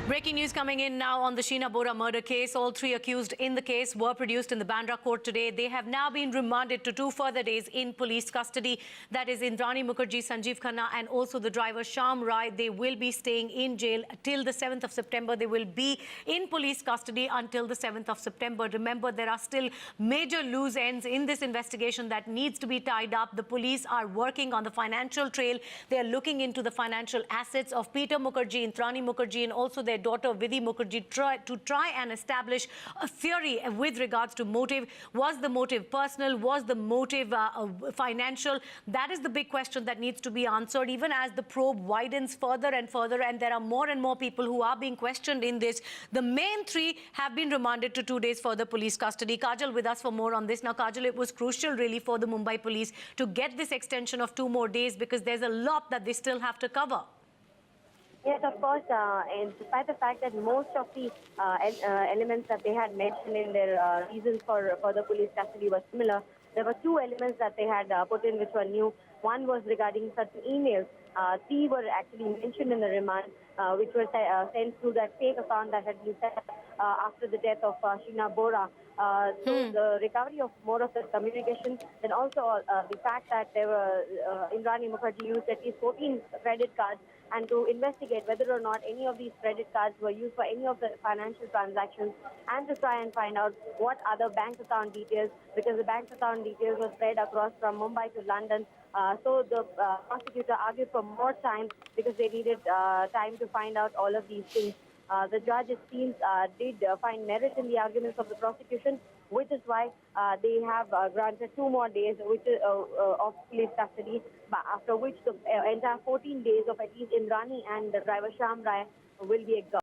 Breaking news coming in now on the Sheena Bora murder case. All three accused in the case were produced in the Bandra court today. They have now been remanded to 2 further days in police custody. That is Indrani Mukherjee, Sanjeev Khanna and also the driver Sham Rai. They will be staying in jail till the 7th of September. They will be in police custody until the 7th of September. Remember, there are still major loose ends in this investigation that needs to be tied up. The police are working on the financial trail. They are looking into the financial assets of Peter Mukherjee, Indrani Mukherjee and also their daughter Vidhi Mukherjee to try and establish a theory with regards to motive. Was the motive personal? Was the motive financial? That is the big question that needs to be answered even as the probe widens further and further, and there are more and more people who are being questioned in this. The main three have been remanded to 2 days further police custody. Kajal with us for more on this. Now, Kajal, it was crucial really for the Mumbai police to get this extension of 2 more days because there's a lot that they still have to cover. Yes, of course, and despite the fact that most of the elements that they had mentioned in their reasons for the police custody were similar, there were 2 elements that they had put in which were new. One was regarding certain emails. 3 were actually mentioned in the remand, which were sent through that fake account that had been set after the death of Sheena Bora. So the recovery of more of the communication, and also the fact that there were Indrani Mukherjee used at least 14 credit cards, and to investigate whether or not any of these credit cards were used for any of the financial transactions, and to try and find out what other bank account details, because the bank account details were spread across from Mumbai to London. So the prosecutor argued for more time because they needed time to find out all of these things. The judge, it seems, did find merit in the arguments of the prosecution, which is why they have granted 2 more days of police custody, after which the entire 14 days of at least Indrani and the driver Sham Rai will be exhausted.